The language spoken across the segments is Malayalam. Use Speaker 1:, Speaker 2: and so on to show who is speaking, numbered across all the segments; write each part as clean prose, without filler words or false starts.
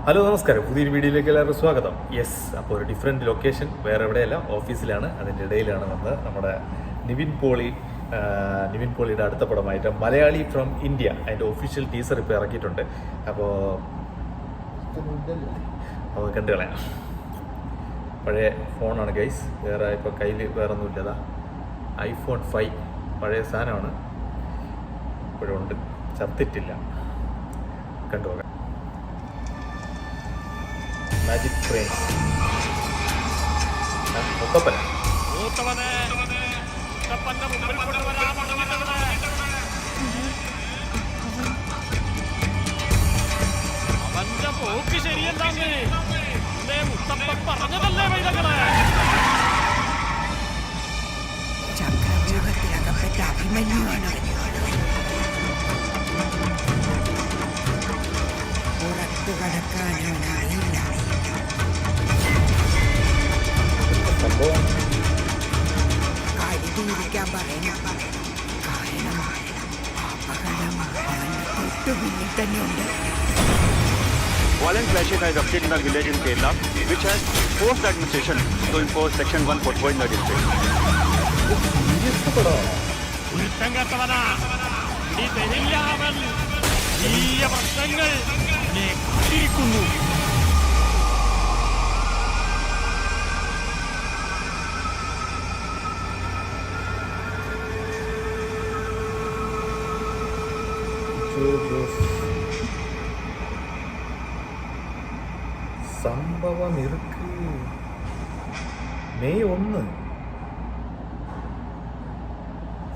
Speaker 1: ഹലോ നമസ്കാരം, പുതിയൊരു വീഡിയോയിലേക്ക് എല്ലാവർക്കും സ്വാഗതം. യെസ്, അപ്പോൾ ഒരു ഡിഫറെൻറ്റ് ലൊക്കേഷൻ, വേറെ എവിടെയല്ല, ഓഫീസിലാണ്. അതിൻ്റെ ഇടയിലാണ് വന്ന് നമ്മുടെ നിവിൻ പോളിയുടെ അടുത്ത പടമായിട്ട് മലയാളി ഫ്രം ഇന്ത്യ അതിൻ്റെ ഒഫീഷ്യൽ ടീസർ ഇപ്പോൾ ഇറക്കിയിട്ടുണ്ട്. അപ്പോൾ കണ്ടു കളയാം. പഴയ ഫോണാണ് ഗൈസ്, വേറെ ഇപ്പോൾ കയ്യിൽ വേറെ ഒന്നുമില്ലതാ. iPhone 5 പഴയ സാധനമാണ്, ഇപ്പോഴുണ്ട്, ചത്തിട്ടില്ല. കണ്ടുപോകാം. മാജിക് ഫ്രെയിം മുത്തപ്പന
Speaker 2: അവന്റെ പോക്ക് ശരിയല്ലാന്ന് മുത്തപ്പൻ പറഞ്ഞതല്ലേ വൈദങ്ങളെ.
Speaker 3: ചക്രവ്യൂഹത്തിലകപ്പെട്ട അഭിമന്യുവാണ്. പുറത്തു കടക്കാനാവില്ല. കരുതിയിരിക്കാൻ പറയണം, കാരണം അപകടം തൊട്ടു പിന്നിൽ തന്നെയുണ്ട്.
Speaker 4: Violent clashes have erupted in a village in Kerala, which has forced the administration to impose Section 141 in the district.
Speaker 2: കുറ്റം കേട്ടവനാ, ഇനി തരില്ല അവൻ. വലിയ പ്രശ്നങ്ങൾ കാത്തിരിക്കുന്നു.
Speaker 1: സംഭവം ഇருக்கு. May 1.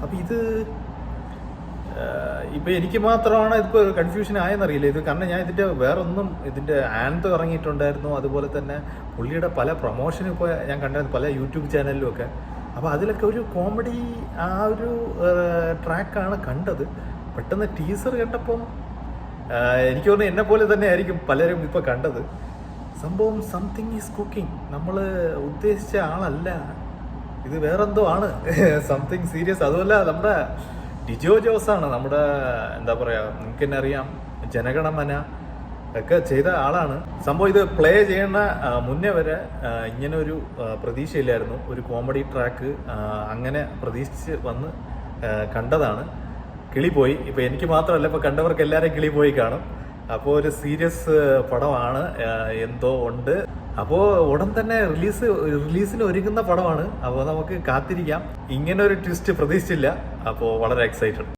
Speaker 1: അപ്പം ഇത് ഇപ്പം എനിക്ക് മാത്രമാണ് ഇതിപ്പോൾ കൺഫ്യൂഷൻ ആയെന്നറിയില്ല. ഇത് കാരണം ഞാൻ ഇതിൻ്റെ വേറൊന്നും, ഇതിൻ്റെ ആൻഡ് ഇറങ്ങിയിട്ടുണ്ടായിരുന്നു, അതുപോലെ തന്നെ പുള്ളിയുടെ പല പ്രൊമോഷനും ഇപ്പോൾ ഞാൻ കണ്ടായിരുന്നു പല യൂട്യൂബ് ചാനലിലും ഒക്കെ. അപ്പോൾ അതിലൊക്കെ ഒരു കോമഡി ആ ഒരു ട്രാക്കാണ് കണ്ടത്. പെട്ടെന്ന് ടീസർ കണ്ടപ്പം എനിക്ക് തോന്നുന്നു എന്നെ പോലെ തന്നെ ആയിരിക്കും പലരും ഇപ്പോൾ കണ്ടത്. സംഭവം സംതിങ് ഈസ് കുക്കിംഗ്. നമ്മൾ ഉദ്ദേശിച്ച ആളല്ല, ഇത് വേറെന്തോ ആണ്. Something serious. അതുമല്ല, നമ്മുടെ ഡിജോ ജോസാണ്, നമ്മുടെ എന്താ പറയുക, നിങ്ങൾക്ക് തന്നെ അറിയാം, ജനഗണമന ഒക്കെ ചെയ്ത ആളാണ്. സംഭവം ഇത് പ്ലേ ചെയ്യുന്ന മുന്നേ വരെ ഇങ്ങനെ ഒരു പ്രതീക്ഷയില്ലായിരുന്നു. ഒരു കോമഡി ട്രാക്ക് അങ്ങനെ പ്രതീക്ഷിച്ച് വന്ന് കണ്ടതാണ്. കിളിപോയി. ഇപ്പം എനിക്ക് മാത്രമല്ല, ഇപ്പോൾ കണ്ടവർക്ക് എല്ലാവരും കിളിപോയി കാണും. അപ്പോൾ ഒരു സീരിയസ് പടമാണ്, എന്തോ ഉണ്ട്. അപ്പോൾ ഉടൻ തന്നെ റിലീസിന് ഒരുങ്ങുന്ന പടമാണ്. അപ്പോൾ നമുക്ക് കാത്തിരിക്കാം. ഇങ്ങനെ ഒരു ട്വിസ്റ്റ് പ്രതീക്ഷിച്ചില്ല. അപ്പോൾ വളരെ എക്സൈറ്റഡ്.